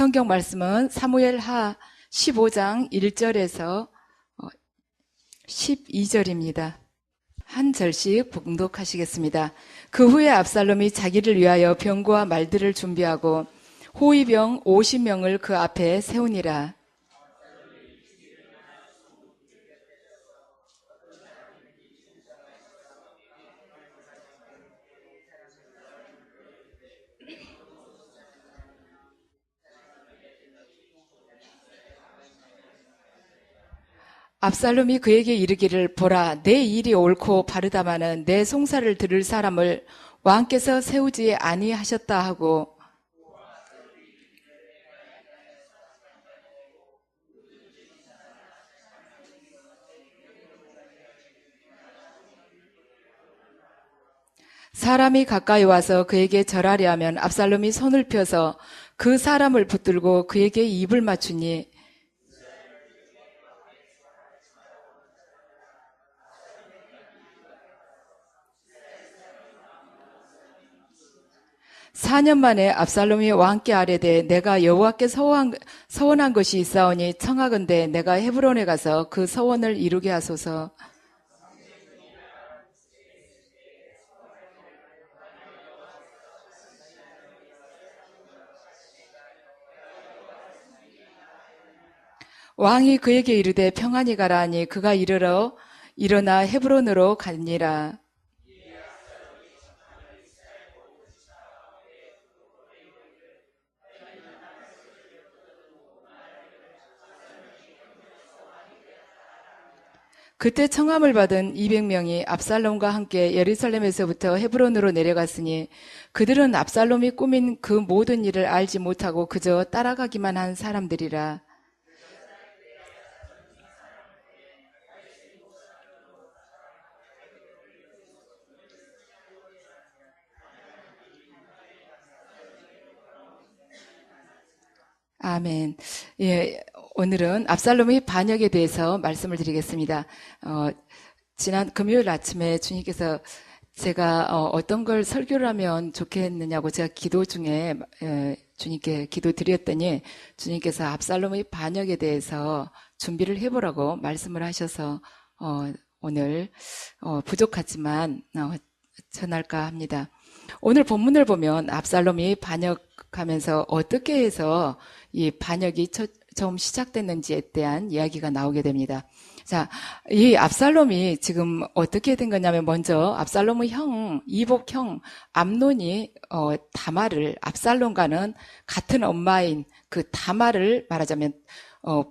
성경 말씀은 사무엘하 15장 1절에서 12절입니다. 한 절씩 봉독하시겠습니다. 그 후에 압살롬이 자기를 위하여 병거와 말들을 준비하고 호위병 50명을 그 앞에 세우니라. 압살롬이 그에게 이르기를 보라, 내 일이 옳고 바르다마는 내 송사를 들을 사람을 왕께서 세우지 아니하셨다 하고 사람이 가까이 와서 그에게 절하려 하면 압살롬이 손을 펴서 그 사람을 붙들고 그에게 입을 맞추니 (4년) 만에 압살롬이 왕께 아뢰되 내가 여호와께 서원한 것이 있사오니 청하건대 내가 헤브론에 가서 그 서원을 이루게 하소서. 왕이 그에게 이르되 평안히 가라 하니 그가 일어나 헤브론으로 가니라. 그때 청함을 받은 200명이 압살롬과 함께 예루살렘에서부터 헤브론으로 내려갔으니 그들은 압살롬이 꾸민 그 모든 일을 알지 못하고 그저 따라가기만 한 사람들이라. 아멘. 예, 오늘은 압살롬의 반역에 대해서 말씀을 드리겠습니다. 지난 금요일 아침에 주님께서 제가 어떤 걸 설교를 하면 좋겠느냐고 제가 기도 중에 주님께 기도 드렸더니 주님께서 압살롬의 반역에 대해서 준비를 해보라고 말씀을 하셔서 오늘 부족하지만 전할까 합니다. 오늘 본문을 보면 압살롬이 반역하면서 어떻게 해서 이 반역이 처음 시작됐는지에 대한 이야기가 나오게 됩니다. 자, 이 압살롬이 지금 어떻게 된 거냐면 먼저 압살롬의 이복 형 암논이 다말을 압살롬과는 같은 엄마인 그 다말을 말하자면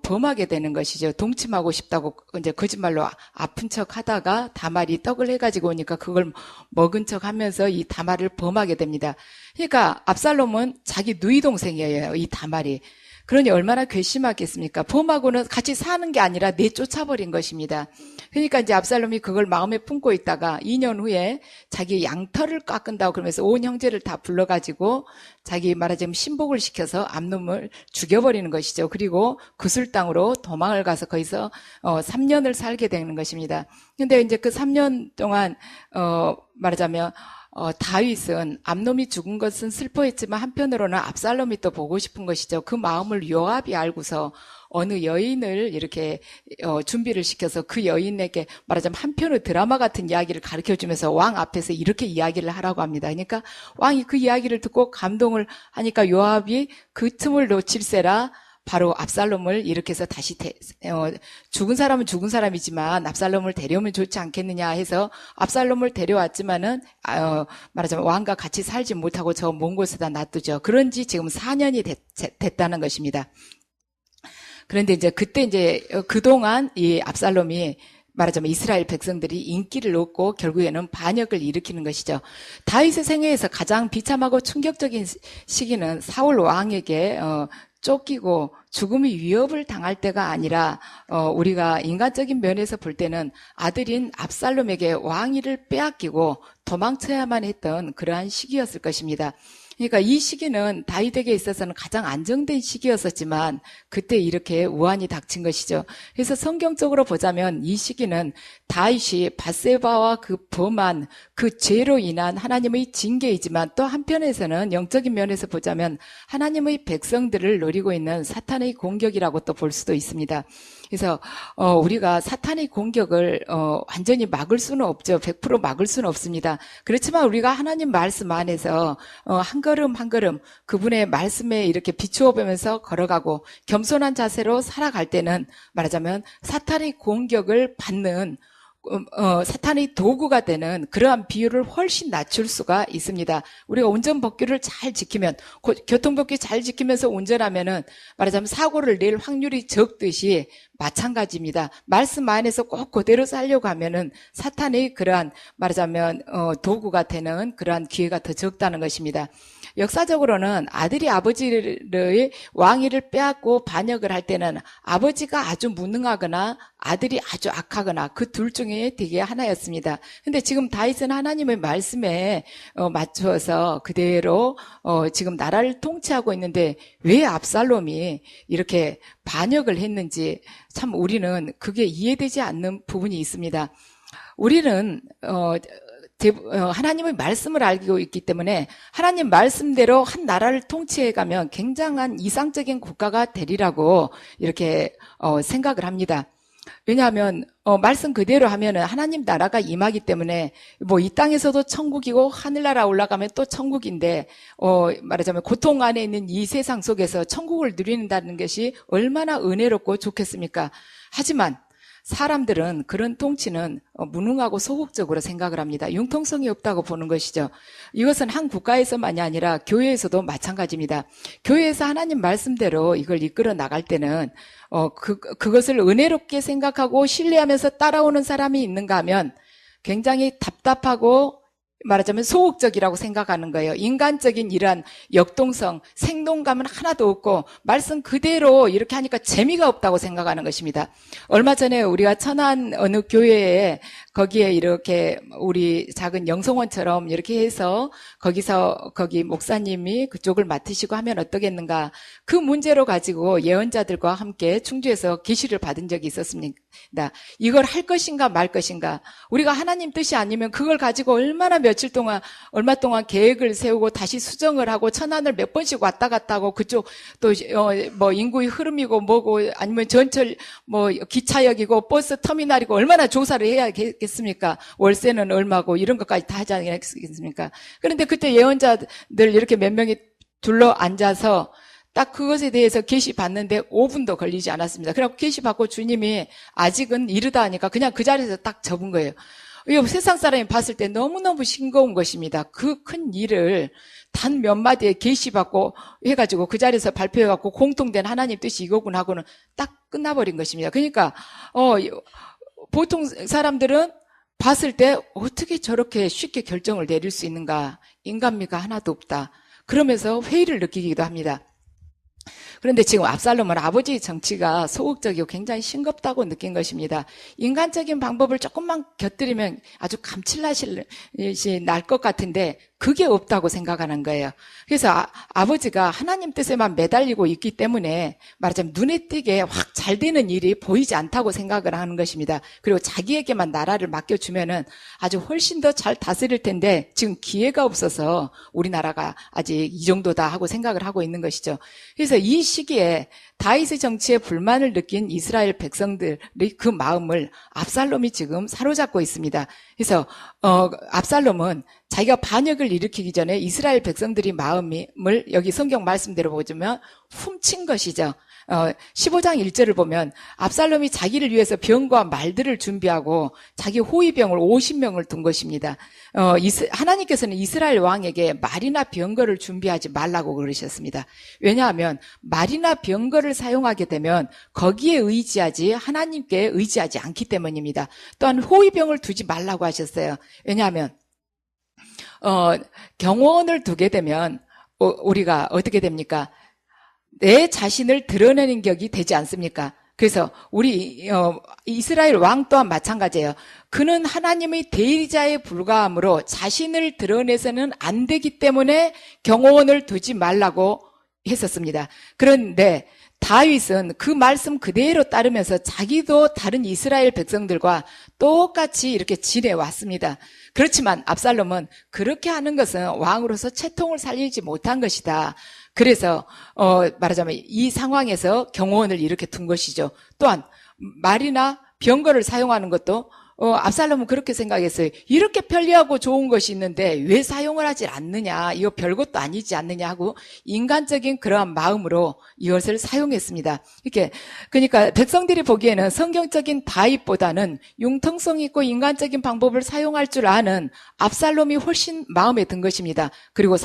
범하게 되는 것이죠. 동침하고 싶다고 이제 거짓말로 아픈 척 하다가 다말이 떡을 해가지고 오니까 그걸 먹은 척 하면서 이 다말을 범하게 됩니다. 그러니까 압살롬은 자기 누이 동생이에요, 이 다말이. 그러니 얼마나 괘씸하겠습니까? 범하고는 같이 사는 게 아니라 내쫓아버린 것입니다. 그러니까 이제 압살롬이 그걸 마음에 품고 있다가 2년 후에 자기 양털을 깎은다고 그러면서 온 형제를 다 불러가지고 자기 말하자면 신복을 시켜서 암논을 죽여버리는 것이죠. 그리고 구슬 땅으로 도망을 가서 거기서 3년을 살게 되는 것입니다. 근데 이제 그 3년 동안 말하자면 다윗은 암논이 죽은 것은 슬퍼했지만 한편으로는 압살롬이 또 보고 싶은 것이죠. 그 마음을 요압이 알고서 어느 여인을 이렇게 준비를 시켜서 그 여인에게 말하자면 한편의 드라마 같은 이야기를 가르쳐주면서 왕 앞에서 이렇게 이야기를 하라고 합니다. 그러니까 왕이 그 이야기를 듣고 감동을 하니까 요압이 그 틈을 놓칠세라 바로 압살롬을 이렇게 해서 다시 죽은 사람은 죽은 사람이지만 압살롬을 데려오면 좋지 않겠느냐 해서 압살롬을 데려왔지만은 말하자면 왕과 같이 살지 못하고 저 먼 곳에다 놔두죠. 그런지 지금 4년이 됐다는 것입니다. 그런데 이제 그때 이제 그동안 이 압살롬이 말하자면 이스라엘 백성들이 인기를 얻고 결국에는 반역을 일으키는 것이죠. 다윗의 생애에서 가장 비참하고 충격적인 시기는 사울 왕에게 쫓기고 죽음의 위협을 당할 때가 아니라 우리가 인간적인 면에서 볼 때는 아들인 압살롬에게 왕위를 빼앗기고 도망쳐야만 했던 그러한 시기였을 것입니다. 그러니까 이 시기는 다윗에게 있어서는 가장 안정된 시기였었지만 그때 이렇게 우환이 닥친 것이죠. 그래서 성경적으로 보자면 이 시기는 다윗이 밧세바와 그 범한 그 죄로 인한 하나님의 징계이지만 또 한편에서는 영적인 면에서 보자면 하나님의 백성들을 노리고 있는 사탄의 공격이라고 또 볼 수도 있습니다. 그래서 우리가 사탄의 공격을 완전히 막을 수는 없죠. 100% 막을 수는 없습니다. 그렇지만 우리가 하나님 말씀 안에서 한 걸음 한 걸음 그분의 말씀에 이렇게 비추어 보면서 걸어가고 겸손한 자세로 살아갈 때는 말하자면 사탄의 공격을 받는 사탄의 도구가 되는 그러한 비율을 훨씬 낮출 수가 있습니다. 우리가 운전법규를 잘 지키면, 교통법규 잘 지키면서 운전하면은 말하자면 사고를 낼 확률이 적듯이 마찬가지입니다. 말씀 안에서 꼭 그대로 살려고 하면은 사탄의 그러한 말하자면 도구가 되는 그러한 기회가 더 적다는 것입니다. 역사적으로는 아들이 아버지의 왕위를 빼앗고 반역을 할 때는 아버지가 아주 무능하거나 아들이 아주 악하거나 그 둘 중에 되게 하나였습니다. 근데 지금 다윗은 하나님의 말씀에 맞춰서 그대로 지금 나라를 통치하고 있는데 왜 압살롬이 이렇게 반역을 했는지 참 우리는 그게 이해되지 않는 부분이 있습니다. 우리는 하나님의 말씀을 알고 있기 때문에 하나님 말씀대로 한 나라를 통치해가면 굉장한 이상적인 국가가 되리라고 이렇게 생각을 합니다. 왜냐하면 말씀 그대로 하면은 하나님 나라가 임하기 때문에 뭐 이 땅에서도 천국이고 하늘나라 올라가면 또 천국인데 말하자면 고통 안에 있는 이 세상 속에서 천국을 누린다는 것이 얼마나 은혜롭고 좋겠습니까? 하지만 사람들은 그런 통치는 무능하고 소극적으로 생각을 합니다. 융통성이 없다고 보는 것이죠. 이것은 한 국가에서만이 아니라 교회에서도 마찬가지입니다. 교회에서 하나님 말씀대로 이걸 이끌어 나갈 때는 그것을 은혜롭게 생각하고 신뢰하면서 따라오는 사람이 있는가 하면 굉장히 답답하고 말하자면 소극적이라고 생각하는 거예요. 인간적인 이러한 역동성, 생동감은 하나도 없고 말씀 그대로 이렇게 하니까 재미가 없다고 생각하는 것입니다. 얼마 전에 우리가 천안 어느 교회에 거기에 이렇게 우리 작은 영성원처럼 이렇게 해서 거기 목사님이 그쪽을 맡으시고 하면 어떠겠는가. 그 문제로 가지고 예언자들과 함께 충주에서 계시를 받은 적이 있었습니다. 이걸 할 것인가 말 것인가. 우리가 하나님 뜻이 아니면 그걸 가지고 얼마 동안 계획을 세우고 다시 수정을 하고 천안을 몇 번씩 왔다 갔다 하고 그쪽 또 뭐 인구의 흐름이고 뭐고 아니면 전철 뭐 기차역이고 버스 터미널이고 얼마나 조사를 해야겠습니까? 월세는 얼마고 이런 것까지 다 하지 않겠습니까? 그런데 그때 예언자들 이렇게 몇 명이 둘러 앉아서 딱 그것에 대해서 계시 받는데 5분도 걸리지 않았습니다. 그래갖고 계시 받고 주님이 아직은 이르다 하니까 그냥 그 자리에서 딱 접은 거예요. 세상 사람이 봤을 때 너무너무 싱거운 것입니다. 그 큰 일을 단 몇 마디에 계시받고 해가지고 그 자리에서 발표해갖고 공통된 하나님 뜻이 이거군 하고는 딱 끝나버린 것입니다. 그러니까 보통 사람들은 봤을 때 어떻게 저렇게 쉽게 결정을 내릴 수 있는가. 인간미가 하나도 없다. 그러면서 회의를 느끼기도 합니다. 그런데 지금 압살롬은 아버지의 정치가 소극적이고 굉장히 싱겁다고 느낀 것입니다. 인간적인 방법을 조금만 곁들이면 아주 감칠맛이 날 것 같은데 그게 없다고 생각하는 거예요. 그래서 아버지가 하나님 뜻에만 매달리고 있기 때문에 말하자면 눈에 띄게 확 잘 되는 일이 보이지 않다고 생각을 하는 것입니다. 그리고 자기에게만 나라를 맡겨주면은 아주 훨씬 더 잘 다스릴 텐데 지금 기회가 없어서 우리나라가 아직 이 정도다 하고 생각을 하고 있는 것이죠. 그래서 이 시기에 다윗의 정치에 불만을 느낀 이스라엘 백성들의 그 마음을 압살롬이 지금 사로잡고 있습니다. 그래서 압살롬은 자기가 반역을 일으키기 전에 이스라엘 백성들이 마음을 여기 성경 말씀대로 보자면 훔친 것이죠. 15장 1절을 보면 압살롬이 자기를 위해서 병과 말들을 준비하고 자기 호위병을 50명을 둔 것입니다. 하나님께서는 이스라엘 왕에게 말이나 병거를 준비하지 말라고 그러셨습니다. 왜냐하면 말이나 병거를 사용하게 되면 거기에 의지하지 하나님께 의지하지 않기 때문입니다. 또한 호위병을 두지 말라고 하셨어요. 왜냐하면 경호원을 두게 되면 우리가 어떻게 됩니까? 내 자신을 드러내는 격이 되지 않습니까? 그래서 우리 이스라엘 왕 또한 마찬가지예요. 그는 하나님의 대리자에 불과하므로 자신을 드러내서는 안 되기 때문에 경호원을 두지 말라고 했었습니다. 그런데 다윗은 그 말씀 그대로 따르면서 자기도 다른 이스라엘 백성들과 똑같이 이렇게 지내왔습니다. 그렇지만 압살롬은 그렇게 하는 것은 왕으로서 채통을 살리지 못한 것이다. 그래서 말하자면 이 상황에서 경호원을 이렇게 둔 것이죠. 또한 말이나 병거를 사용하는 것도 압살롬은 그렇게 생각했어요. 이렇게 편리하고 좋은 것이 있는데 왜 사용을 하지 않느냐, 이거 별것도 아니지 않느냐 하고 인간적인 그러한 마음으로 이것을 사용했습니다. 그러니까 백성들이 보기에는 성경적인 다윗보다는 융통성 있고 인간적인 방법을 사용할 줄 아는 압살롬이 훨씬 마음에 든 것입니다. 그리고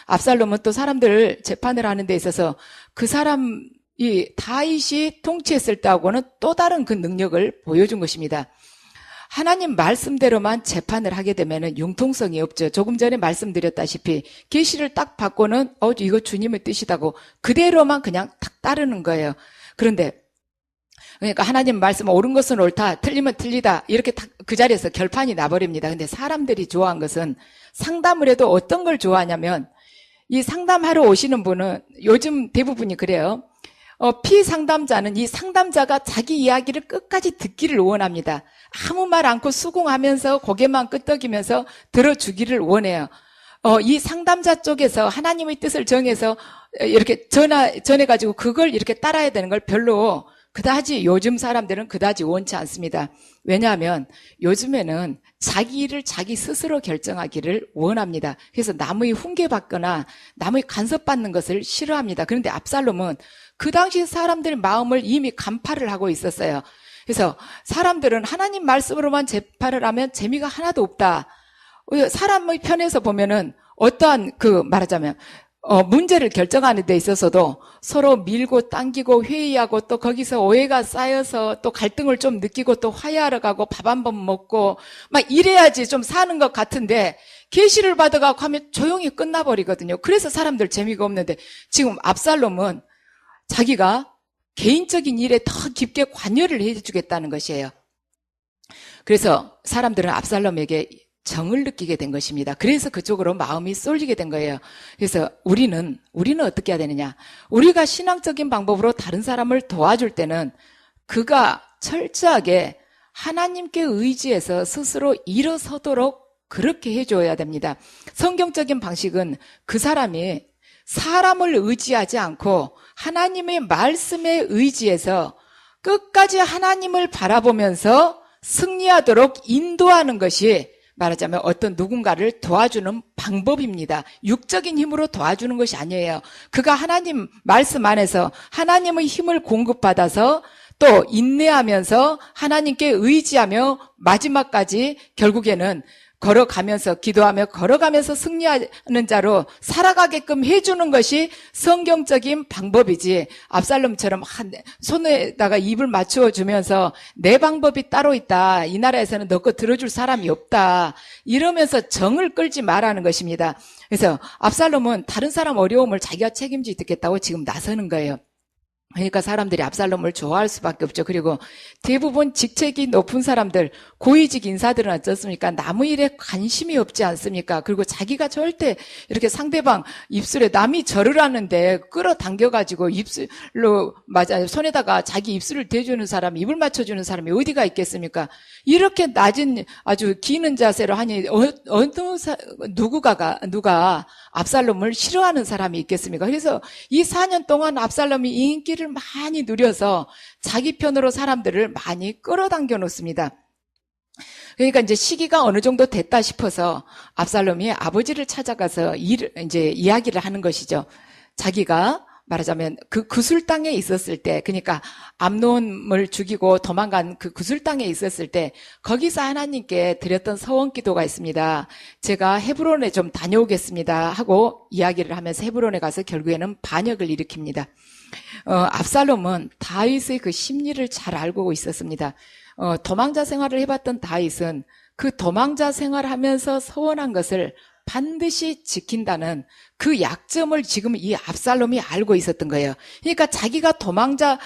압살롬은 또 사람들을 재판을 하는 데 있어서 그 이 다윗이 통치했을 때하고는 또 다른 그 능력을 보여준 것입니다. 하나님 말씀대로만 재판을 하게 되면 융통성이 없죠. 조금 전에 말씀드렸다시피 계시를 딱 받고는 이거 주님의 뜻이다고 그대로만 그냥 딱 따르는 거예요. 그런데 그러니까 하나님 말씀 옳은 것은 옳다, 틀리면 틀리다 이렇게 딱 그 자리에서 결판이 나버립니다. 근데 사람들이 좋아한 것은 상담을 해도 어떤 걸 좋아하냐면 이 상담하러 오시는 분은 요즘 대부분이 그래요. 피상담자는 이 상담자가 자기 이야기를 끝까지 듣기를 원합니다. 아무 말 않고 수긍하면서 고개만 끄덕이면서 들어주기를 원해요. 이 상담자 쪽에서 하나님의 뜻을 정해서 이렇게 전해가지고 그걸 이렇게 따라야 되는 걸 별로 그다지 요즘 사람들은 그다지 원치 않습니다. 왜냐하면 요즘에는 자기 일을 자기 스스로 결정하기를 원합니다. 그래서 남의 훈계받거나 남의 간섭받는 것을 싫어합니다. 그런데 압살롬은 그 당시 사람들의 마음을 이미 간파를 하고 있었어요. 그래서 사람들은 하나님 말씀으로만 재판을 하면 재미가 하나도 없다. 사람의 편에서 보면은 어떠한 말하자면 문제를 결정하는 데 있어서도 서로 밀고 당기고 회의하고 또 거기서 오해가 쌓여서 또 갈등을 좀 느끼고 또 화해하러 가고 밥 한 번 먹고 막 이래야지 좀 사는 것 같은데 계시를 받아가고 하면 조용히 끝나버리거든요. 그래서 사람들 재미가 없는데 지금 압살롬은 자기가 개인적인 일에 더 깊게 관여를 해주겠다는 것이에요. 그래서 사람들은 압살롬에게 정을 느끼게 된 것입니다. 그래서 그쪽으로 마음이 쏠리게 된 거예요. 그래서 우리는 어떻게 해야 되느냐? 우리가 신앙적인 방법으로 다른 사람을 도와줄 때는 그가 철저하게 하나님께 의지해서 스스로 일어서도록 그렇게 해줘야 됩니다. 성경적인 방식은 그 사람이 사람을 의지하지 않고 하나님의 말씀에 의지해서 끝까지 하나님을 바라보면서 승리하도록 인도하는 것이 말하자면 어떤 누군가를 도와주는 방법입니다. 육적인 힘으로 도와주는 것이 아니에요. 그가 하나님 말씀 안에서 하나님의 힘을 공급받아서 또 인내하면서 하나님께 의지하며 마지막까지 결국에는 걸어가면서 기도하며 걸어가면서 승리하는 자로 살아가게끔 해주는 것이 성경적인 방법이지 압살롬처럼 손에다가 입을 맞추어 주면서 내 방법이 따로 있다. 이 나라에서는 너 거 들어줄 사람이 없다. 이러면서 정을 끌지 말라는 것입니다. 그래서 압살롬은 다른 사람 어려움을 자기가 책임지겠다고 지금 나서는 거예요. 그러니까 사람들이 압살롬을 좋아할 수밖에 없죠. 그리고 대부분 직책이 높은 사람들, 고위직 인사들은 어떻습니까? 남의 일에 관심이 없지 않습니까? 그리고 자기가 절대 이렇게 상대방 입술에 남이 절을 하는데 끌어당겨가지고 입술로 손에다가 자기 입술을 대주는 사람, 입을 맞춰주는 사람이 어디가 있겠습니까? 이렇게 낮은 아주 기는 자세로 하니 누가 압살롬을 싫어하는 사람이 있겠습니까? 그래서 이 4년 동안 압살롬이 인기를 많이 누려서 자기 편으로 사람들을 많이 끌어당겨 놓습니다. 그러니까 이제 시기가 어느 정도 됐다 싶어서 압살롬이 아버지를 찾아가서 이제 이야기를 하는 것이죠. 자기가 말하자면 그 구술 땅에 있었을 때, 그러니까 암논을 죽이고 도망간 그 구술 땅에 있었을 때 거기서 하나님께 드렸던 서원 기도가 있습니다. 제가 헤브론에 좀 다녀오겠습니다 하고 이야기를 하면서 헤브론에 가서 결국에는 반역을 일으킵니다. 압살롬은 다윗의 그 심리를 잘 알고 있었습니다. 도망자 생활을 해봤던 다윗은 그 도망자 생활을 하면서 서원한 것을 반드시 지킨다는 그 약점을 지금 이 압살롬이 알고 있었던 거예요. 그러니까 자기가 도망자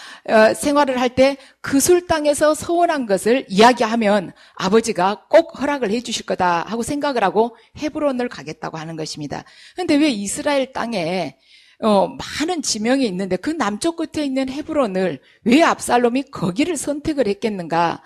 생활을 할 때 그술 땅에서 서원한 것을 이야기하면 아버지가 꼭 허락을 해 주실 거다 하고 생각을 하고 헤브론을 가겠다고 하는 것입니다. 그런데 왜 이스라엘 땅에 많은 지명이 있는데 그 남쪽 끝에 있는 헤브론을 왜 압살롬이 거기를 선택을 했겠는가?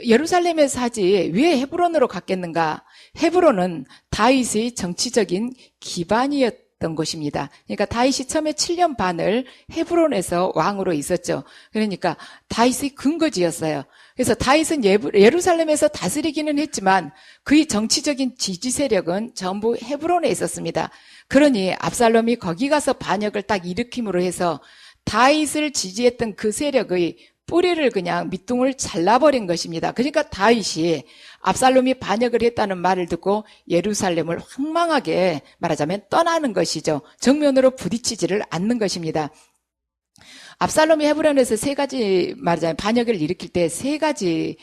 예루살렘에서 하지 왜 헤브론으로 갔겠는가? 헤브론은 다윗의 정치적인 기반이었던 곳입니다. 그러니까 다윗이 처음에 7년 반을 헤브론에서 왕으로 있었죠. 그러니까 다윗의 근거지였어요. 그래서 다윗은 예루살렘에서 다스리기는 했지만 그의 정치적인 지지 세력은 전부 헤브론에 있었습니다. 그러니 압살롬이 거기 가서 반역을 딱 일으킴으로 해서 다윗을 지지했던 그 세력의 뿌리를 그냥 밑둥을 잘라버린 것입니다. 그러니까 다윗이 압살롬이 반역을 했다는 말을 듣고 예루살렘을 황망하게 말하자면 떠나는 것이죠. 정면으로 부딪히지를 않는 것입니다. 압살롬이 헤브론에서 세 가지 말하자면 반역을 일으킬 때 세 가지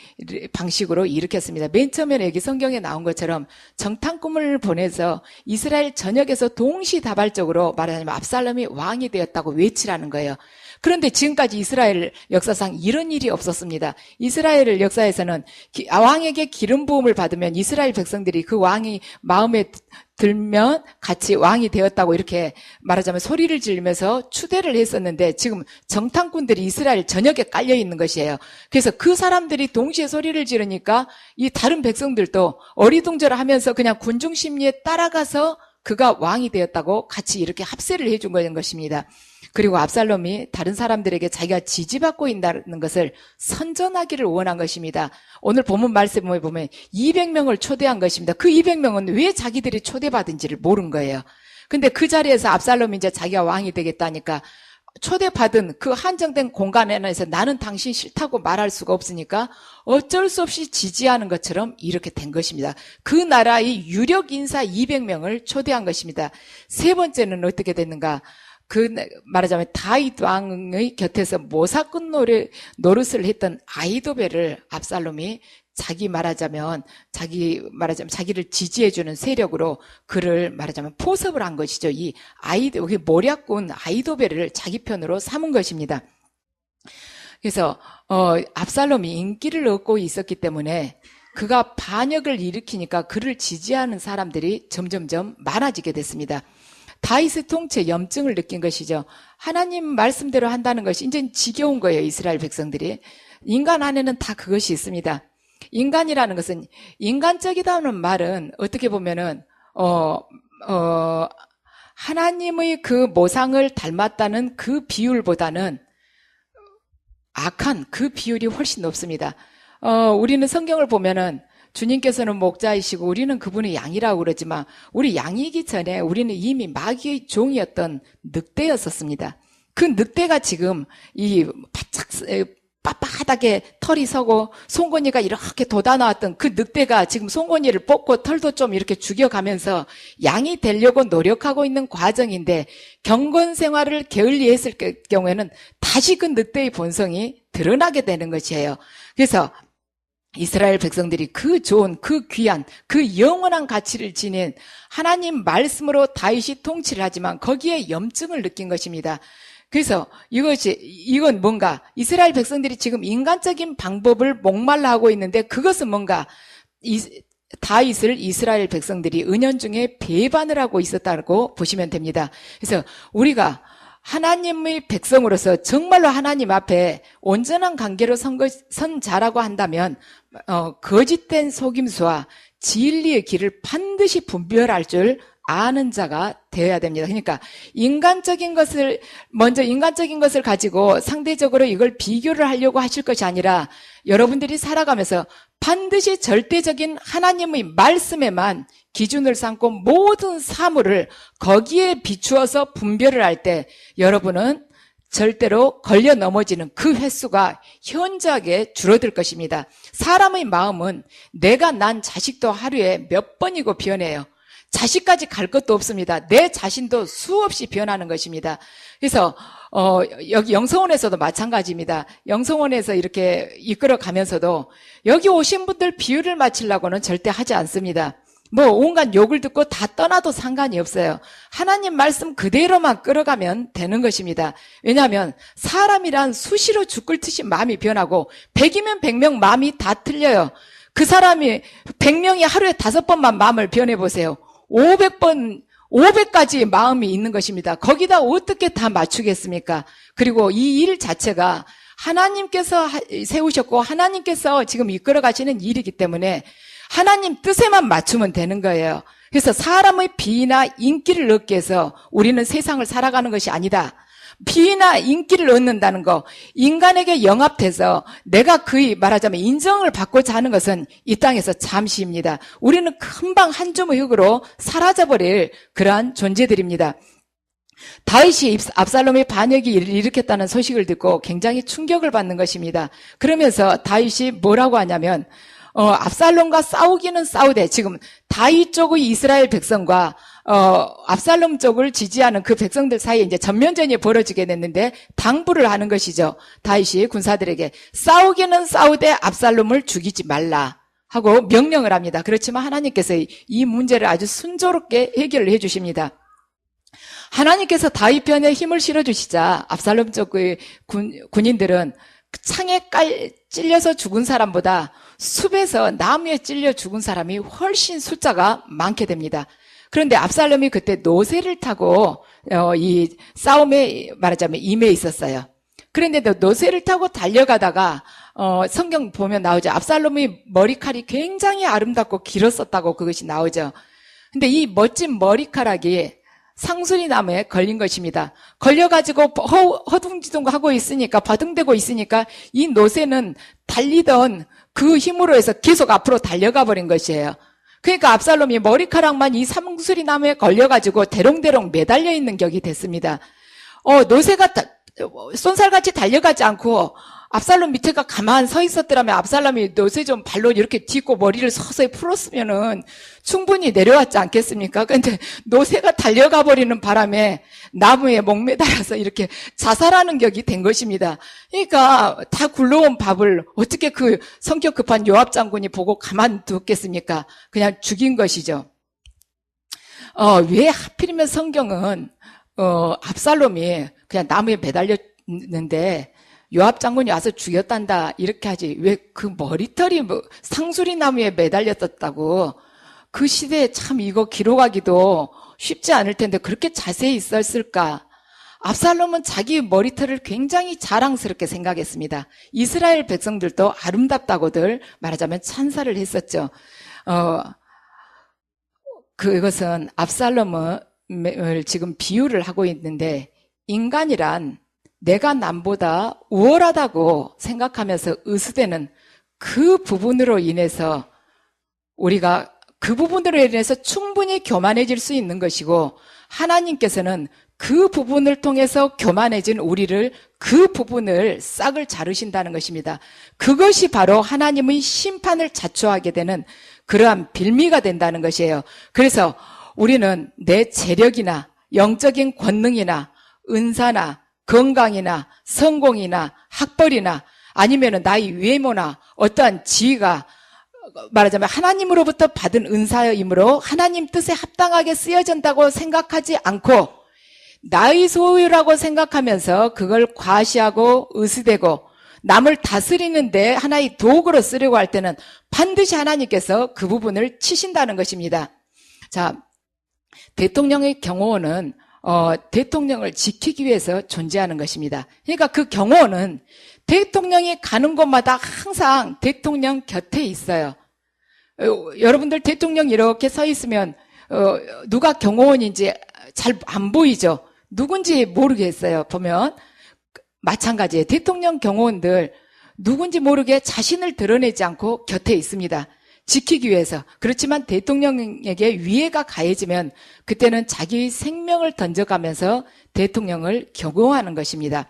방식으로 일으켰습니다. 맨 처음에는 여기 성경에 나온 것처럼 정탐꾼을 보내서 이스라엘 전역에서 동시다발적으로 말하자면 압살롬이 왕이 되었다고 외치라는 거예요. 그런데 지금까지 이스라엘 역사상 이런 일이 없었습니다. 이스라엘 역사에서는 왕에게 기름 부음을 받으면 이스라엘 백성들이 그 왕이 마음에 들면 같이 왕이 되었다고 이렇게 말하자면 소리를 지르면서 추대를 했었는데 지금 정탐꾼들이 이스라엘 전역에 깔려 있는 것이에요. 그래서 그 사람들이 동시에 소리를 지르니까 이 다른 백성들도 어리둥절하면서 그냥 군중 심리에 따라가서 그가 왕이 되었다고 같이 이렇게 합세를 해준 것입니다. 그리고 압살롬이 다른 사람들에게 자기가 지지받고 있다는 것을 선전하기를 원한 것입니다. 오늘 본문 말씀에 보면 200명을 초대한 것입니다. 그 200명은 왜 자기들이 초대받은지를 모른 거예요. 근데 그 자리에서 압살롬이 이제 자기가 왕이 되겠다니까 초대받은 그 한정된 공간 안에서 나는 당신 싫다고 말할 수가 없으니까 어쩔 수 없이 지지하는 것처럼 이렇게 된 것입니다. 그 나라의 유력 인사 200명을 초대한 것입니다. 세 번째는 어떻게 됐는가? 말하자면 다윗 왕의 곁에서 모사꾼 노릇을 했던 아히도벨을 압살롬이 자기를 지지해주는 세력으로 그를 말하자면 포섭을 한 것이죠. 모략꾼 아히도벨을 자기 편으로 삼은 것입니다. 그래서 압살롬이 인기를 얻고 있었기 때문에 그가 반역을 일으키니까 그를 지지하는 사람들이 점점점 많아지게 됐습니다. 다윗의 통치에 염증을 느낀 것이죠. 하나님 말씀대로 한다는 것이 이제 지겨운 거예요. 이스라엘 백성들이. 인간 안에는 다 그것이 있습니다. 인간이라는 것은 인간적이다는 말은 어떻게 보면은 하나님의 그 모상을 닮았다는 그 비율보다는 악한 그 비율이 훨씬 높습니다. 우리는 성경을 보면은 주님께서는 목자이시고 우리는 그분의 양이라고 그러지만 우리 양이기 전에 우리는 이미 마귀의 종이었던 늑대였었습니다. 그 늑대가 지금 이 바짝 빳빳하게 털이 서고 송곳니가 이렇게 돋아나왔던 그 늑대가 지금 송곳니를 뽑고 털도 좀 이렇게 죽여가면서 양이 되려고 노력하고 있는 과정인데 경건 생활을 게을리했을 경우에는 다시 그 늑대의 본성이 드러나게 되는 것이에요. 그래서 이스라엘 백성들이 그 좋은, 그 귀한, 그 영원한 가치를 지닌 하나님 말씀으로 다윗이 통치를 하지만 거기에 염증을 느낀 것입니다. 그래서 이건 뭔가 이스라엘 백성들이 지금 인간적인 방법을 목말라 하고 있는데 그것은 뭔가 다윗을 이스라엘 백성들이 은연중에 배반을 하고 있었다고 보시면 됩니다. 그래서 우리가 하나님의 백성으로서 정말로 하나님 앞에 온전한 관계로 선 자라고 한다면 거짓된 속임수와 진리의 길을 반드시 분별할 줄 아는 자가 되어야 됩니다. 그러니까 인간적인 것을 가지고 상대적으로 이걸 비교를 하려고 하실 것이 아니라 여러분들이 살아가면서 반드시 절대적인 하나님의 말씀에만 기준을 삼고 모든 사물을 거기에 비추어서 분별을 할 때 여러분은 절대로 걸려 넘어지는 그 횟수가 현저하게 줄어들 것입니다. 사람의 마음은 내가 난 자식도 하루에 몇 번이고 변해요. 자식까지 갈 것도 없습니다. 내 자신도 수없이 변하는 것입니다. 그래서 여기 영성원에서도 마찬가지입니다. 영성원에서 이렇게 이끌어 가면서도 여기 오신 분들 비유를 맞추려고는 절대 하지 않습니다. 뭐 온갖 욕을 듣고 다 떠나도 상관이 없어요. 하나님 말씀 그대로만 끌어가면 되는 것입니다. 왜냐하면 사람이란 수시로 죽을 듯이 마음이 변하고 100이면 100명 마음이 다 틀려요. 그 사람이 100명이 하루에 5번만 마음을 변해보세요. 500번 500가지 마음이 있는 것입니다. 거기다 어떻게 다 맞추겠습니까? 그리고 이 일 자체가 하나님께서 세우셨고 하나님께서 지금 이끌어 가시는 일이기 때문에 하나님 뜻에만 맞추면 되는 거예요. 그래서 사람의 비위나 인기를 얻기 위해서 우리는 세상을 살아가는 것이 아니다. 비위나 인기를 얻는다는 거, 인간에게 영합돼서 내가 그의 말하자면 인정을 받고자 하는 것은 이 땅에서 잠시입니다. 우리는 금방 한 줌의 흙으로 사라져버릴 그러한 존재들입니다. 다윗이 압살롬의 반역이 일으켰다는 소식을 듣고 굉장히 충격을 받는 것입니다. 그러면서 다윗이 뭐라고 하냐면 압살롬과 싸우기는 싸우되 지금 다윗 쪽의 이스라엘 백성과 압살롬 쪽을 지지하는 그 백성들 사이에 이제 전면전이 벌어지게 됐는데 당부를 하는 것이죠. 다윗이 군사들에게 싸우기는 싸우되 압살롬을 죽이지 말라 하고 명령을 합니다. 그렇지만 하나님께서 이 문제를 아주 순조롭게 해결을 해 주십니다. 하나님께서 다윗 편에 힘을 실어주시자 압살롬 쪽의 군인들은 창에 찔려서 죽은 사람보다 숲에서 나무에 찔려 죽은 사람이 훨씬 숫자가 많게 됩니다. 그런데 압살롬이 그때 노새를 타고 이 싸움에 말하자면 임해 있었어요. 그런데 노새를 타고 달려가다가 성경 보면 나오죠. 압살롬의 머리칼이 굉장히 아름답고 길었었다고 그것이 나오죠. 근데 이 멋진 머리카락이 상수리 나무에 걸린 것입니다. 걸려가지고 허둥지둥하고 있으니까 버둥대고 있으니까 이 노새는 달리던 그 힘으로 해서 계속 앞으로 달려가 버린 것이에요. 그러니까 압살롬이 머리카락만 이 상수리 나무에 걸려가지고 대롱대롱 매달려 있는 격이 됐습니다. 노새가 쏜살같이 달려가지 않고 압살롬 밑에가 가만 서 있었더라면 압살롬이 노새 좀 발로 이렇게 딛고 머리를 서서히 풀었으면은 충분히 내려왔지 않겠습니까? 근데 노새가 달려가 버리는 바람에 나무에 목매달아서 이렇게 자살하는 격이 된 것입니다. 그러니까 다 굴러온 밥을 어떻게 그 성격 급한 요압 장군이 보고 가만두겠습니까? 그냥 죽인 것이죠. 왜 하필이면 성경은 압살롬이 그냥 나무에 매달렸는데 요압 장군이 와서 죽였단다 이렇게 하지 왜 그 머리털이 상수리 나무에 매달렸었다고. 그 시대에 참 이거 기록하기도 쉽지 않을 텐데 그렇게 자세히 썼을까. 압살롬은 자기 머리털을 굉장히 자랑스럽게 생각했습니다. 이스라엘 백성들도 아름답다고들 말하자면 찬사를 했었죠. 그것은 압살롬을 지금 비유를 하고 있는데 인간이란 내가 남보다 우월하다고 생각하면서 의수되는 그 부분으로 인해서 우리가 그 부분으로 인해서 충분히 교만해질 수 있는 것이고 하나님께서는 그 부분을 통해서 교만해진 우리를 그 부분을 싹을 자르신다는 것입니다. 그것이 바로 하나님의 심판을 자초하게 되는 그러한 빌미가 된다는 것이에요. 그래서 우리는 내 재력이나 영적인 권능이나 은사나 건강이나 성공이나 학벌이나 아니면은 나의 외모나 어떠한 지위가 말하자면 하나님으로부터 받은 은사이므로 하나님 뜻에 합당하게 쓰여진다고 생각하지 않고 나의 소유라고 생각하면서 그걸 과시하고 의수되고 남을 다스리는데 하나의 도구로 쓰려고 할 때는 반드시 하나님께서 그 부분을 치신다는 것입니다. 자, 대통령의 경호원은 대통령을 지키기 위해서 존재하는 것입니다. 그러니까 그 경호원은 대통령이 가는 곳마다 항상 대통령 곁에 있어요. 여러분들 대통령 이렇게 서 있으면 누가 경호원인지 잘 안 보이죠. 누군지 모르겠어요. 보면 마찬가지예요. 대통령 경호원들 누군지 모르게 자신을 드러내지 않고 곁에 있습니다. 지키기 위해서. 그렇지만 대통령에게 위해가 가해지면 그때는 자기 생명을 던져가면서 대통령을 경호하는 것입니다.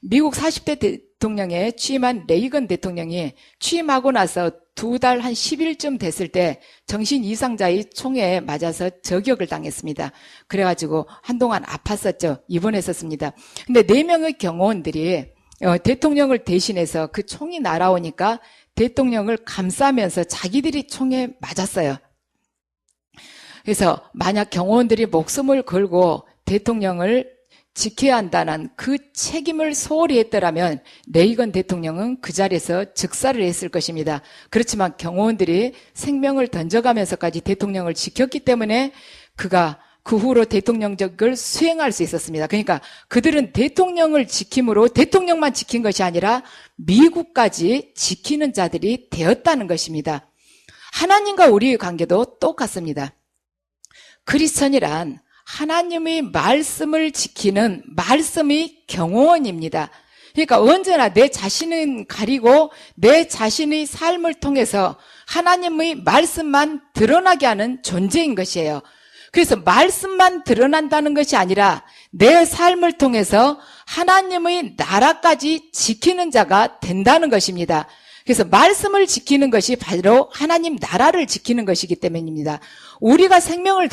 미국 40대 대통령에 취임한 레이건 대통령이 취임하고 나서 2달 한 10일쯤 됐을 때 정신 이상자의 총에 맞아서 저격을 당했습니다. 그래가지고 한동안 아팠었죠. 입원했었습니다. 근데 4명의 경호원들이 대통령을 대신해서 그 총이 날아오니까 대통령을 감싸면서 자기들이 총에 맞았어요. 그래서 만약 경호원들이 목숨을 걸고 대통령을 지켜야 한다는 그 책임을 소홀히 했더라면 레이건 대통령은 그 자리에서 즉사를 했을 것입니다. 그렇지만 경호원들이 생명을 던져가면서까지 대통령을 지켰기 때문에 그가 그 후로 대통령직을 수행할 수 있었습니다. 그러니까 그들은 대통령을 지킴으로 대통령만 지킨 것이 아니라 미국까지 지키는 자들이 되었다는 것입니다. 하나님과 우리의 관계도 똑같습니다. 크리스천이란 하나님의 말씀을 지키는 말씀의 경호원입니다. 그러니까 언제나 내 자신은 가리고 내 자신의 삶을 통해서 하나님의 말씀만 드러나게 하는 존재인 것이에요. 그래서 말씀만 드러난다는 것이 아니라 내 삶을 통해서 하나님의 나라까지 지키는 자가 된다는 것입니다. 그래서 말씀을 지키는 것이 바로 하나님 나라를 지키는 것이기 때문입니다. 우리가 생명을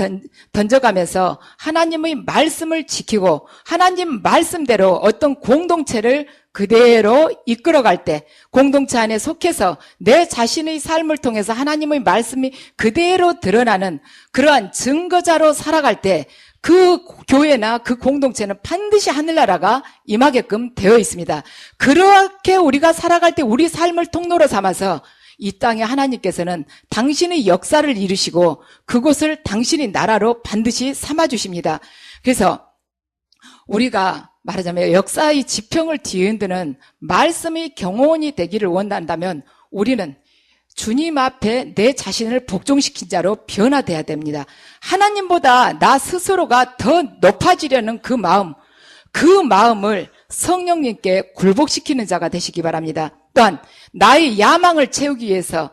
던져가면서 하나님의 말씀을 지키고 하나님 말씀대로 어떤 공동체를 그대로 이끌어갈 때 공동체 안에 속해서 내 자신의 삶을 통해서 하나님의 말씀이 그대로 드러나는 그러한 증거자로 살아갈 때 그 교회나 그 공동체는 반드시 하늘나라가 임하게끔 되어 있습니다. 그렇게 우리가 살아갈 때 우리 삶을 통로로 삼아서 이 땅에 하나님께서는 당신의 역사를 이루시고 그곳을 당신의 나라로 반드시 삼아주십니다. 그래서 우리가 말하자면 역사의 지평을 뒤흔드는 말씀의 경호원이 되기를 원한다면 우리는 주님 앞에 내 자신을 복종시킨 자로 변화돼야 됩니다. 하나님보다 나 스스로가 더 높아지려는 그 마음을 성령님께 굴복시키는 자가 되시기 바랍니다. 또한 나의 야망을 채우기 위해서,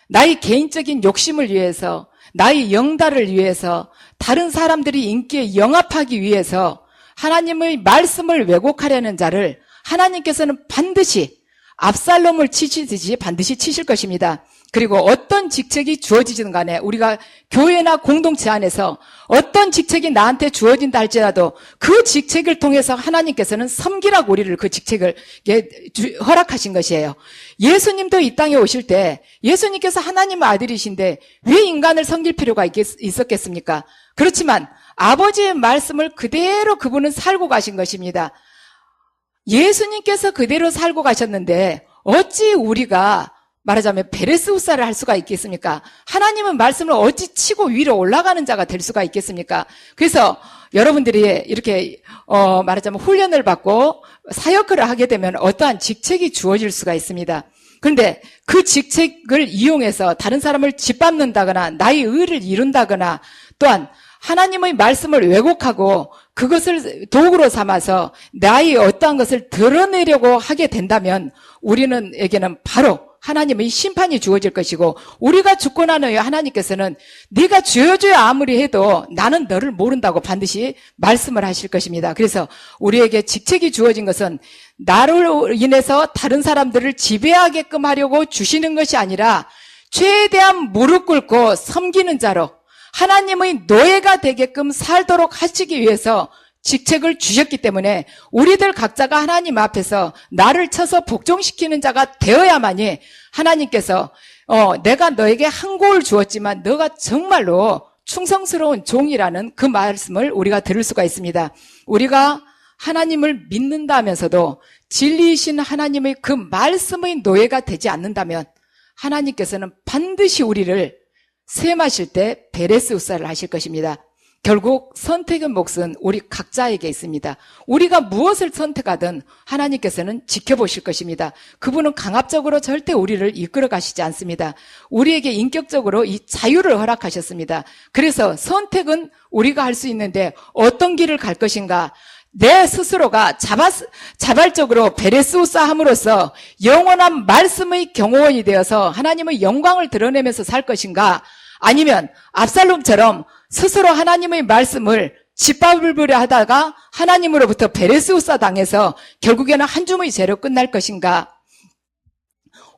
나의 개인적인 욕심을 위해서, 나의 영달을 위해서, 다른 사람들이 인기에 영합하기 위해서 하나님의 말씀을 왜곡하려는 자를 하나님께서는 반드시 압살롬을 치시듯이 반드시 치실 것입니다. 그리고 어떤 직책이 주어지든 간에 우리가 교회나 공동체 안에서 어떤 직책이 나한테 주어진다 할지라도 그 직책을 통해서 하나님께서는 섬기라고 우리를 그 직책을 허락하신 것이에요. 예수님도 이 땅에 오실 때 예수님께서 하나님의 아들이신데 왜 인간을 섬길 필요가 있었겠습니까? 그렇지만 아버지의 말씀을 그대로 그분은 살고 가신 것입니다. 예수님께서 그대로 살고 가셨는데 어찌 우리가 말하자면 베레스우사를 할 수가 있겠습니까? 하나님은 말씀을 어찌 치고 위로 올라가는 자가 될 수가 있겠습니까? 그래서 여러분들이 이렇게 말하자면 훈련을 받고 사역을 하게 되면 어떠한 직책이 주어질 수가 있습니다. 그런데 그 직책을 이용해서 다른 사람을 짓밟는다거나 나의 의를 이룬다거나 또한 하나님의 말씀을 왜곡하고 그것을 도구로 삼아서 나의 어떠한 것을 드러내려고 하게 된다면 우리는에게는 바로 하나님의 심판이 주어질 것이고 우리가 죽고 난 후에 하나님께서는 네가 죄져야 아무리 해도 나는 너를 모른다고 반드시 말씀을 하실 것입니다. 그래서 우리에게 직책이 주어진 것은 나로 인해서 다른 사람들을 지배하게끔 하려고 주시는 것이 아니라 최대한 무릎 꿇고 섬기는 자로 하나님의 노예가 되게끔 살도록 하시기 위해서 직책을 주셨기 때문에 우리들 각자가 하나님 앞에서 나를 쳐서 복종시키는 자가 되어야만이 하나님께서 내가 너에게 한 고을 주었지만 너가 정말로 충성스러운 종이라는 그 말씀을 우리가 들을 수가 있습니다. 우리가 하나님을 믿는다면서도 진리이신 하나님의 그 말씀의 노예가 되지 않는다면 하나님께서는 반드시 우리를 세마실 때 베레스우사를 하실 것입니다. 결국 선택의 몫은 우리 각자에게 있습니다. 우리가 무엇을 선택하든 하나님께서는 지켜보실 것입니다. 그분은 강압적으로 절대 우리를 이끌어 가시지 않습니다. 우리에게 인격적으로 이 자유를 허락하셨습니다. 그래서 선택은 우리가 할 수 있는데 어떤 길을 갈 것인가? 내 스스로가 자발적으로 베레스우사 함으로써 영원한 말씀의 경호원이 되어서 하나님의 영광을 드러내면서 살 것인가? 아니면 압살롬처럼 스스로 하나님의 말씀을 짓밟으려 하다가 하나님으로부터 베레스우사 당해서 결국에는 한 줌의 죄로 끝날 것인가?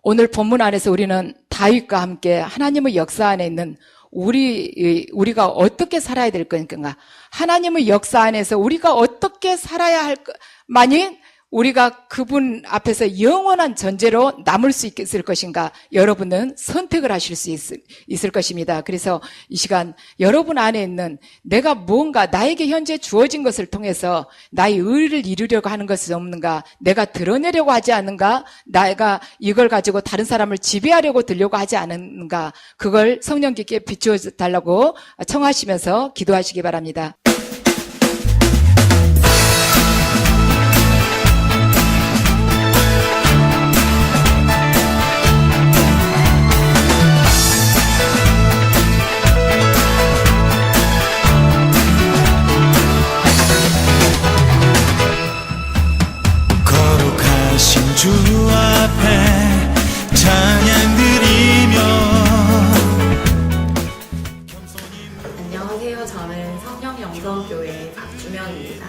오늘 본문 안에서 우리는 다윗과 함께 하나님의 역사 안에 있는 우리가 어떻게 살아야 될 건가? 하나님의 역사 안에서 우리가 어떻게 살아야 할 만이 우리가 그분 앞에서 영원한 존재로 남을 수 있을 것인가? 여러분은 선택을 하실 수 있을 것입니다. 그래서 이 시간 여러분 안에 있는 내가 무언가 나에게 현재 주어진 것을 통해서 나의 의를 이루려고 하는 것이 없는가? 내가 드러내려고 하지 않는가? 내가 이걸 가지고 다른 사람을 지배하려고 들려고 하지 않는가? 그걸 성령님께 비추어 달라고 청하시면서 기도하시기 바랍니다. 주 앞에 찬양 드리며. 안녕하세요. 저는 성령영성교회 박주명입니다.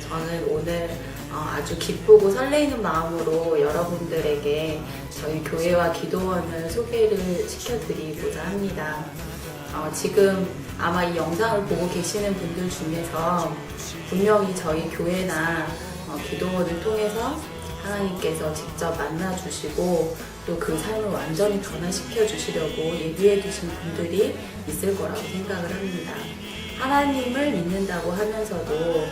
저는 오늘 아주 기쁘고 설레이는 마음으로 여러분들에게 저희 교회와 기도원을 소개를 시켜드리고자 합니다. 지금 아마 이 영상을 보고 계시는 분들 중에서 분명히 저희 교회나 기도원을 통해서 하나님께서 직접 만나주시고 또 그 삶을 완전히 변화시켜 주시려고 예비해 두신 분들이 있을 거라고 생각을 합니다. 하나님을 믿는다고 하면서도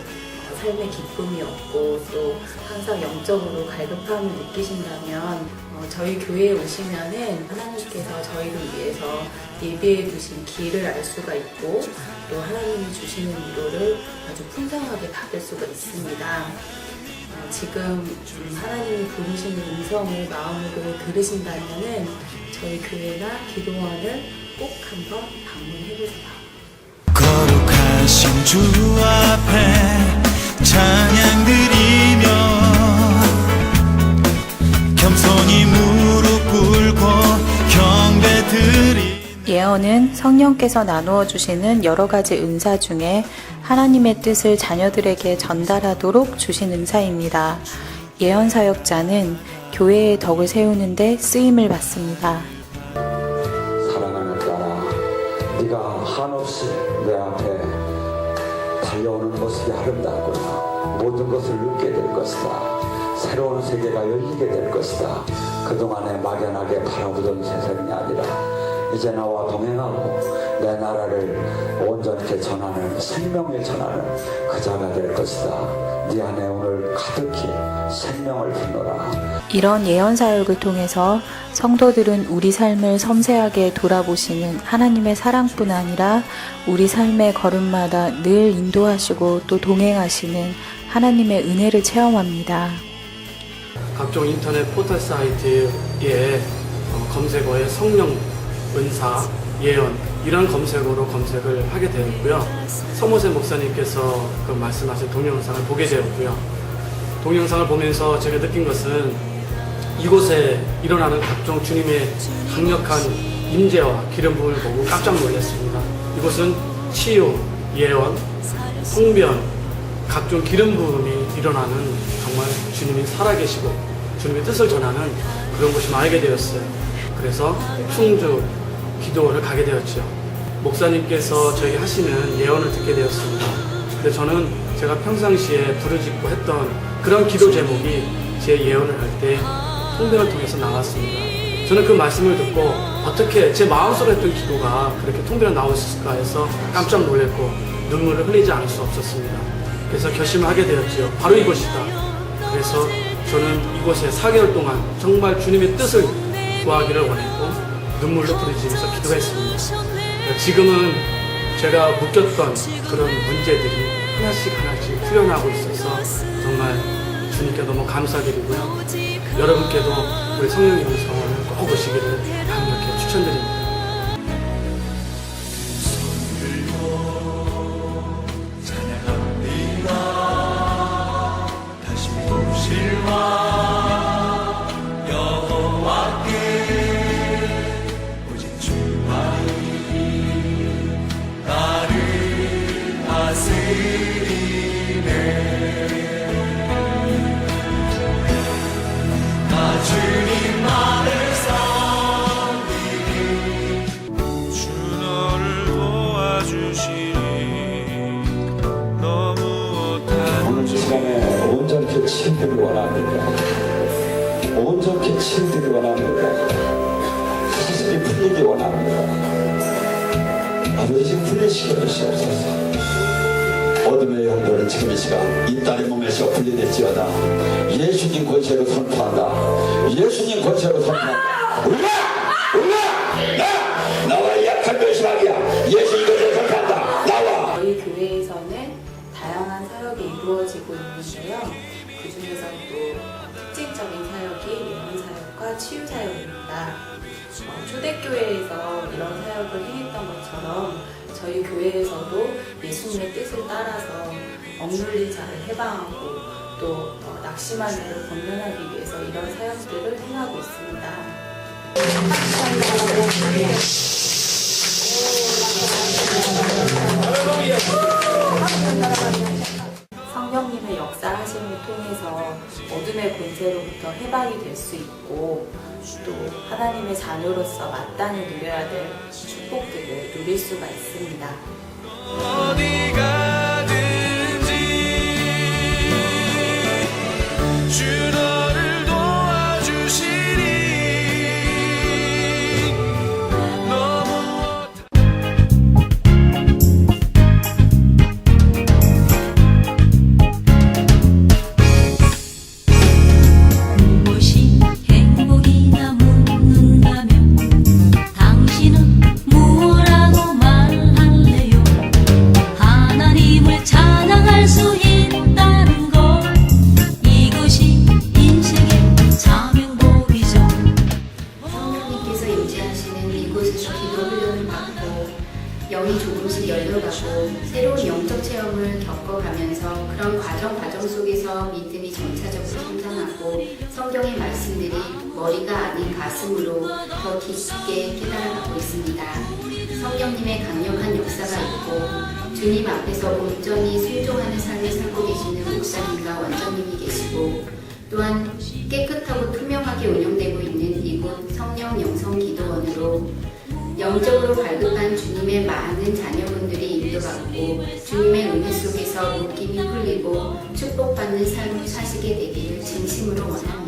삶의 기쁨이 없고 또 항상 영적으로 갈급함을 느끼신다면 저희 교회에 오시면은 하나님께서 저희를 위해서 예비해 두신 길을 알 수가 있고 또 하나님이 주시는 위로를 아주 풍성하게 받을 수가 있습니다. 지금 하나님이 부르시는 음성을 마음으로 들으신다면은 저희 교회나 기도원을 꼭 한번 방문해보세요. 거룩하신 주 앞에 찬양 드리며 겸손히 무릎 꿇고 경배 드리. 예언은 성령께서 나누어 주시는 여러 가지 은사 중에 하나님의 뜻을 자녀들에게 전달하도록 주신 은사입니다. 예언 사역자는 교회의 덕을 세우는 데 쓰임을 받습니다. 사랑하는 딸아, 네가 한없이 내 앞에 달려오는 모습이 아름답구나. 모든 것을 느끼게 될 것이다. 새로운 세계가 열리게 될 것이다. 그동안에 막연하게 바라보던 세상이 아니라 이제 나와 동행하고 내 나라를 온전히 전하는 생명을 전하는 그 자가 될 것이다. 네 안에 오늘 가득히 생명을 품노라. 이런 예언 사역을 통해서 성도들은 우리 삶을 섬세하게 돌아보시는 하나님의 사랑뿐 아니라 우리 삶의 걸음마다 늘 인도하시고 또 동행하시는 하나님의 은혜를 체험합니다. 각종 인터넷 포털 사이트에 검색어에 성령, 은사, 예언 이런 검색어로 검색을 하게 되었고요. 서모세 목사님께서 그 말씀하신 동영상을 보게 되었고요. 동영상을 보면서 제가 느낀 것은 이곳에 일어나는 각종 주님의 강력한 임재와 기름 부음을 보고 깜짝 놀랐습니다. 이곳은 치유, 예언, 성변, 각종 기름 부음이 일어나는 정말 주님이 살아계시고 주님의 뜻을 전하는 그런 곳이 알게 되었어요. 그래서 충주 기도를 가게 되었죠. 목사님께서 저에게 하시는 예언을 듣게 되었습니다. 근데 저는 제가 평상시에 부르짖고 했던 그런 기도 제목이 제 예언을 할 때 통변을 통해서 나왔습니다. 저는 그 말씀을 듣고 어떻게 제 마음속에 했던 기도가 그렇게 통변에 나올 수 있을까 해서 깜짝 놀랐고 눈물을 흘리지 않을 수 없었습니다. 그래서 결심을 하게 되었죠. 바로 이곳이다. 그래서 저는 이곳에 4개월 동안 정말 주님의 뜻을 구하기를 원했고 눈물로 부르짖으면서 기도했습니다. 지금은 제가 묶였던 그런 문제들이 하나씩 풀려나고 있어서 정말 주님께 너무 감사드리고요. 여러분께도 우리 성령의 음성을 꼭 오시기를 강력히 추천드립니다. 주님만을 섬기리 치유되기 원합니다. 온전히 치유되기 원합니다. 사슬이 풀리기 원합니다. 아버지 지금 풀리시게 하시옵소서. 어둠의 영도는 지금 이 시간 이 딸의 몸에서 분리될지어다. 예수님 권세로 선포한다. 예수님 권세로 선포한다. 나와 약한 결심하기야. 예수님 권세로 선포한다. 나와. 저희 교회에서는 다양한 사역이 이루어지고 있는데요. 그 중에서도 특징적인 사역이 예언 사역과 치유 사역입니다. 초대교회에서 이런 사역을 행했던 것처럼 저희 교회에서도 예수님의 뜻을 따라서 억눌린 자를 해방하고 또 낙심한 자를 권면하기 위해서 이런 사역들을 행하고 있습니다. 성령님의 역사하심을 통해서 어둠의 권세로부터 해방이 될 수 있고 또 하나님의 자녀로서 마땅히 누려야 될 축복들을 누릴 수가 있습니다. 어디 가든지 주 너를 도와주시니 너무 무엇이 행복이냐 묻는다면 당신은 무엇라고 말할래요? 하나님을 찬양할 수 있다는 것, 이것이 인생의 자명복이죠. 성령님께서 임재하시는 이곳에서 기도 훈련을 받고 영이 조금씩 열려가고 새로운 영적 체험을 겪어가면서 그런 과정 속에서 믿음이 점차적으로 성장하고 성경의 말씀들이 머리가 아닌 가슴으로 더 깊게 깨달아가고 있습니다. 성령님의 강력한 역사가 있고 주님 앞에서 온전히 순종하는 삶을 살고 계시는 목사님과 원장님이 계시고 또한 깨끗하고 투명하게 운영되고 있는 이곳 성령 영성 기도원으로 영적으로 발급한 주님의 많은 자녀분들이 인도받고 주님의 은혜 속에서 묶임이 풀리고 축복받는 삶을 사시게 되기를 진심으로 원합니다.